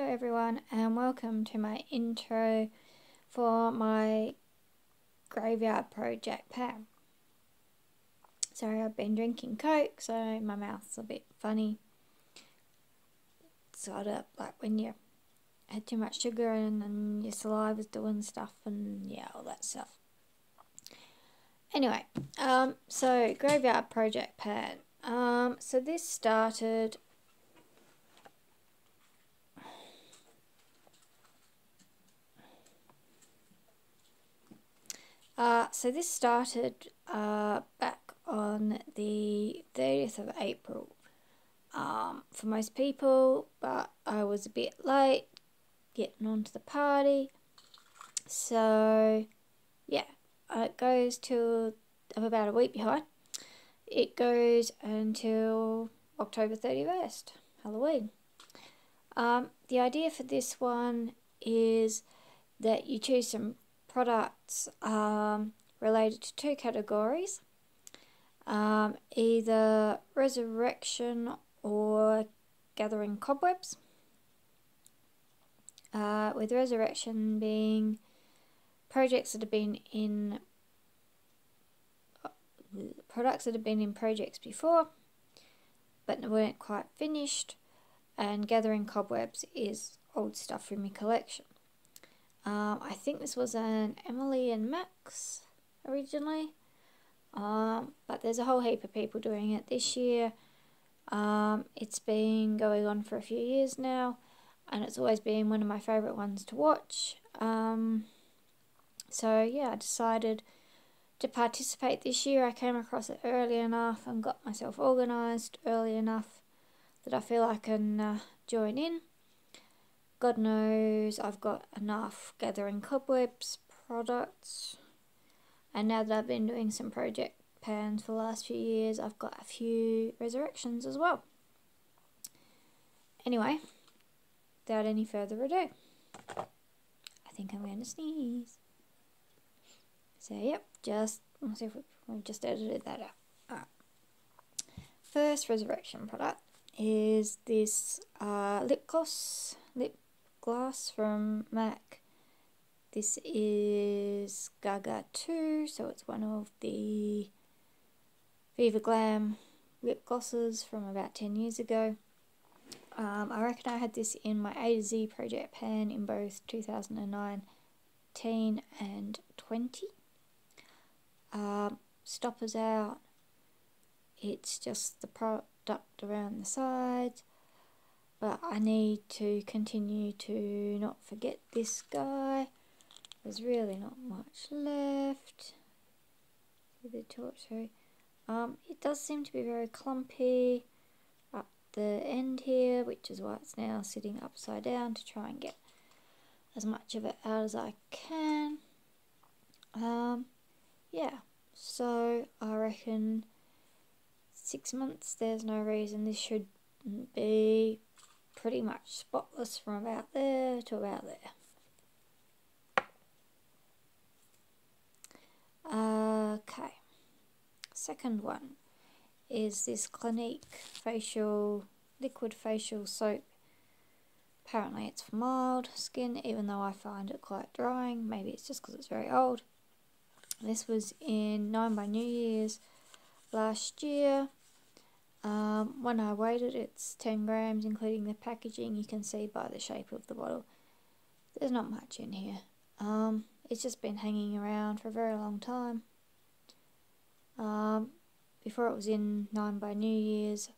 everyone, and welcome to my intro for my Graveyard Project pan. Sorry, I've been drinking Coke, so my mouth's a bit funny. Sort of like when you had too much sugar and your saliva's doing stuff and yeah, all that stuff. Anyway, so Graveyard Project pan. So this started back on the 30th of April for most people, but I was a bit late getting onto the party. So yeah, it goes till, I'm about a week behind. It goes until October 31st, Halloween. The idea for this one is that you choose some products related to two categories, either resurrection or gathering cobwebs, with resurrection being products that have been in projects before but weren't quite finished, and gathering cobwebs is old stuff from your collection. I think this was an Emily and Max originally, but there's a whole heap of people doing it this year. It's been going on for a few years now, and it's always been one of my favourite ones to watch. So yeah, I decided to participate this year. I came across it early enough and got myself organised early enough that I feel I can join in. God knows I've got enough gathering cobwebs products, and now that I've been doing some project pans for the last few years, I've got a few resurrections as well. Anyway, without any further ado, I think I'm going to sneeze. So yep, let's see if we've just edited that out. Alright. First resurrection product is this lip gloss from MAC. This is Gaga 2, so it's one of the Viva Glam lip glosses from about 10 years ago. I reckon I had this in my A to Z project pan in both 2019 and 20. Stoppers out. It's just the product around the sides, but I need to continue to not forget this guy. There's really not much left. See the torch through. It does seem to be very clumpy up the end here, which is why it's now sitting upside down to try and get as much of it out as I can. Yeah, so I reckon 6 months, there's no reason this should be pretty much spotless from about there to about there. Okay, second one is this Clinique liquid facial soap. Apparently it's for mild skin, even though I find it quite drying. Maybe it's just because it's very old. This was in 9 by New Year's last year. When I weighed it, it's 10 grams including the packaging. You can see by the shape of the bottle there's not much in here. It's just been hanging around for a very long time. Before it was in 9 by New Year's,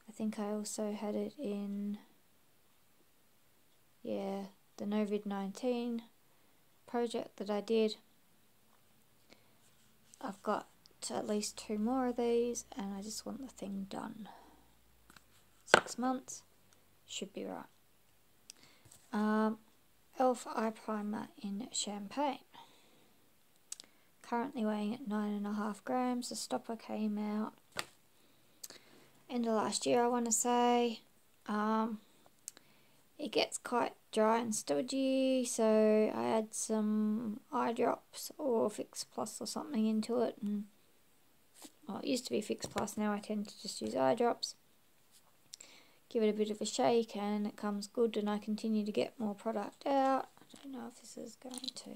I think I also had it in, yeah, the COVID-19 project that I did. I've got at least 2 more of these, and I just want the thing done. 6 months should be right. Elf Eye Primer in Champagne. Currently weighing at 9.5 grams. The stopper came out end of last year, I want to say. It gets quite dry and stodgy, so I add some eye drops or Fix Plus or something into it, and well, it used to be Fix Plus, now I tend to just use eye drops. give it a bit of a shake and it comes good, and I continue to get more product out. I don't know if this is going to.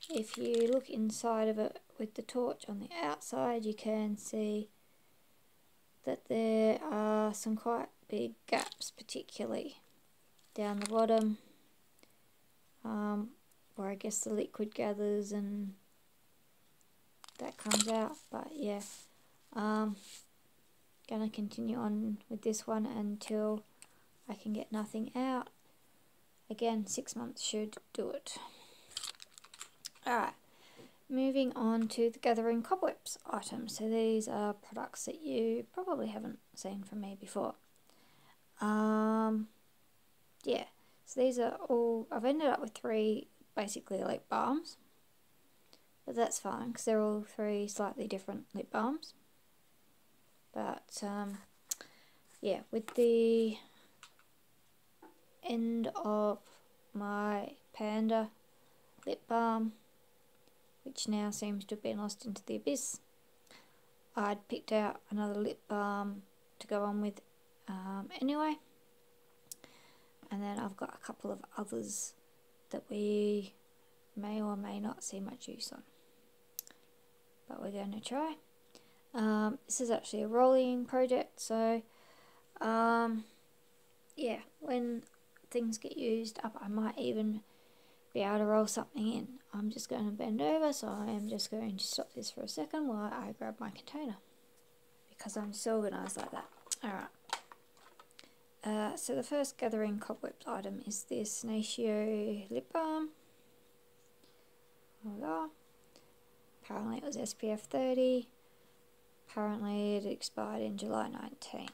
If you look inside of it with the torch on the outside, you can see that there are some quite big gaps, particularly down the bottom, where I guess the liquid gathers and that comes out. But yeah, gonna continue on with this one until I can get nothing out. Again, 6 months should do it. Alright, moving on to the Gathering Cobwebs items. So these are products that you probably haven't seen from me before. Yeah, so these are all, I've ended up with 3 basically lip balms, but that's fine because they're all 3 slightly different lip balms. But yeah, with the end of my Panda lip balm, which now seems to have been lost into the abyss, I'd picked out another lip balm to go on with anyway. And then I've got a couple of others that we may or may not see much use on, but we're going to try. This is actually a rolling project, so yeah, when things get used up, I might even be able to roll something in. I'm just going to bend over, so I am just going to stop this for a second while I grab my container, because I'm so organised like that. Alright. So the first Gathering Cobwebs item is this Natio lip balm. Voila. Apparently it was SPF 30. Apparently it expired in July 19.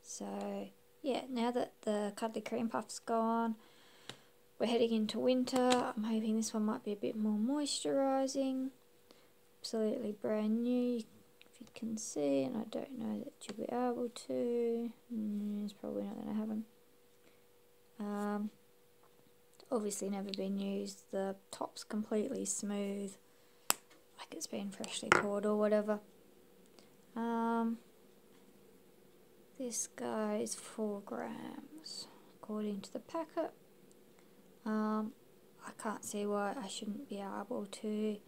So yeah, now that the Cuddly Cream Puff's gone, we're heading into winter. I'm hoping this one might be a bit more moisturising. Absolutely brand new, if you can see, and I don't know that you'll be able to. It's probably not going to happen. Obviously never been used. The top's completely smooth, like it's been freshly poured or whatever. This guy is 4 grams according to the packet. I can't see why I shouldn't be able to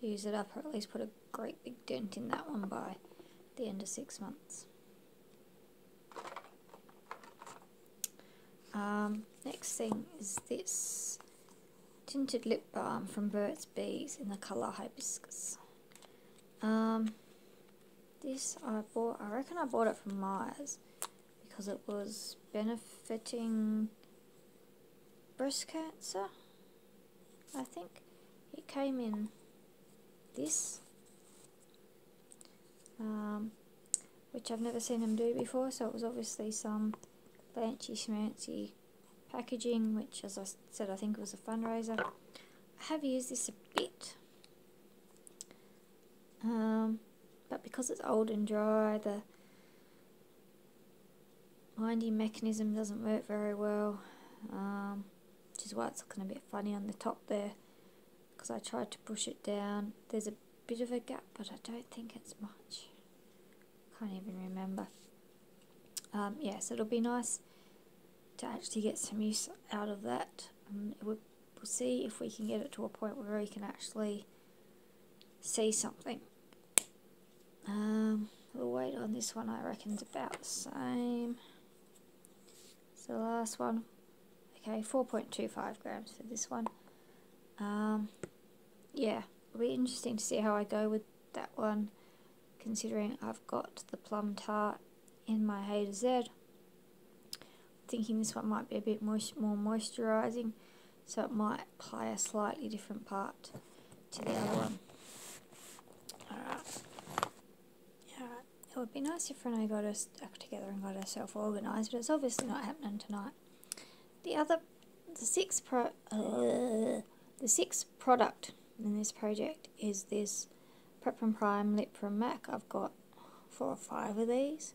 use it up, or at least put a great big dent in that one by the end of 6 months. Next thing is this tinted lip balm from Burt's Bees in the colour Hibiscus. This I reckon I bought it from Myers because it was benefiting breast cancer, I think. It came in this, which I've never seen them do before, so it was obviously some fancy schmancy packaging, which, as I said, I think was a fundraiser. I have used this a bit, but because it's old and dry, the winding mechanism doesn't work very well, which is why it's looking a bit funny on the top there, because I tried to push it down. There's a bit of a gap, but I don't think it's much. Can't even remember. Yeah, so it'll be nice to actually get some use out of that. We'll see if we can get it to a point where we can actually see something. The weight on this one I reckon is about the same. So the last one, okay, 4.25 grams for this one. Yeah, it'll be interesting to see how I go with that one, considering I've got the Plum Tart in my A to Z. Thinking this one might be a bit more moisturising, so it might play a slightly different part to the other one. Alright. It would be nice if Renee got us stuck together and got herself organised, but it's obviously not happening tonight. The sixth product in this project is this Prep and Prime Lip from MAC. I've got 4 or 5 of these.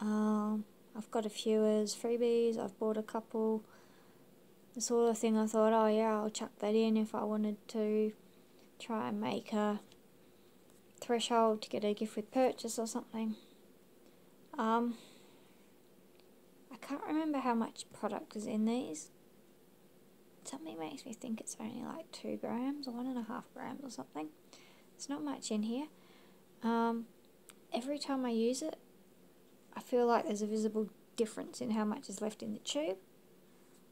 I've got a few as freebies. I've bought a couple. The sort of thing I thought, oh yeah, I'll chuck that in if I wanted to try and make a threshold to get a gift with purchase or something. I can't remember how much product is in these. Something makes me think it's only like 2 grams or 1.5 grams or something. There's not much in here. Every time I use it, I feel like there's a visible difference in how much is left in the tube.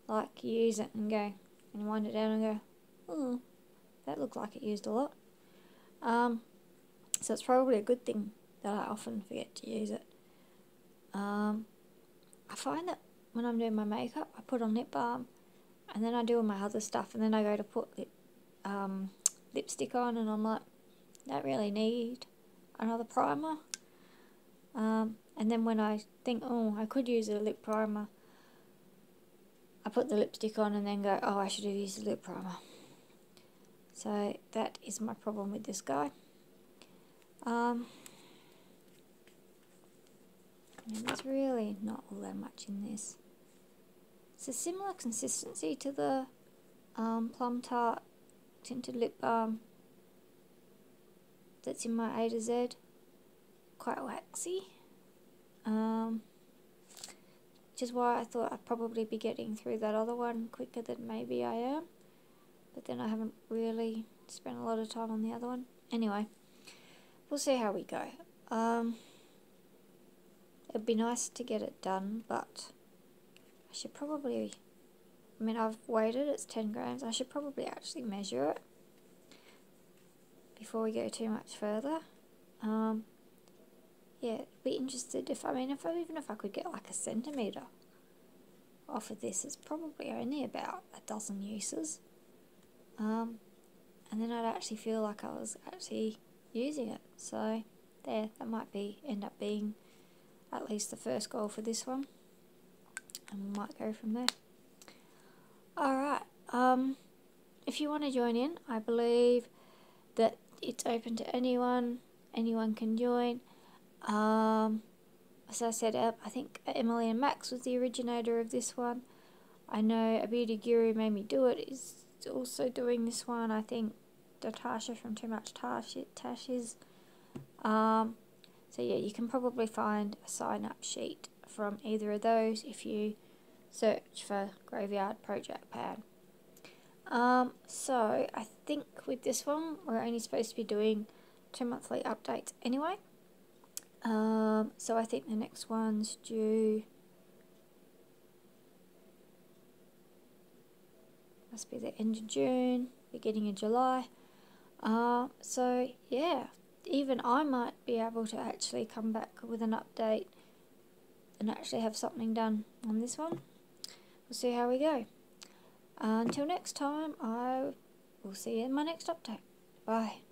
Like you use it and go, and wind it down and go, oh, that looked like it used a lot. So it's probably a good thing that I often forget to use it. I find that when I'm doing my makeup, I put on lip balm, and then I do all my other stuff, and then I go to put lipstick on, and I'm like, don't really need another primer. And then when I think, oh, I could use a lip primer, I put the lipstick on and then go, oh, I should have used a lip primer. So that is my problem with this guy. And there's really not all that much in this. It's a similar consistency to the Plum Tart tinted lip balm that's in my A to Z. Quite waxy. Which is why I thought I'd probably be getting through that other one quicker than maybe I am. But then I haven't really spent a lot of time on the other one. Anyway, we'll see how we go. It'd be nice to get it done, but I should probably, I mean, I've weighed it, it's 10 grams. I should probably actually measure it before we go too much further. Yeah, be interested even if I could get like a centimetre off of this, it's probably only about a dozen uses. And then I'd actually feel like I was actually using it. So there, that might end up being at least the first goal for this one. And we might go from there. Alright, if you want to join in, I believe that it's open to anyone can join. As I said, I think Emily and Max was the originator of this one. I know A Beauty Guru Made Me Do It is also doing this one. I think Natasha from Too Much Tash is. So yeah, you can probably find a sign-up sheet from either of those if you search for Graveyard Project Pan. So I think with this one, we're only supposed to be doing 2 monthly updates anyway. So I think the next one's due, must be the end of June, beginning of July. So yeah, even I might be able to actually come back with an update and actually have something done on this one. We'll see how we go. Until next time, I will see you in my next update. Bye.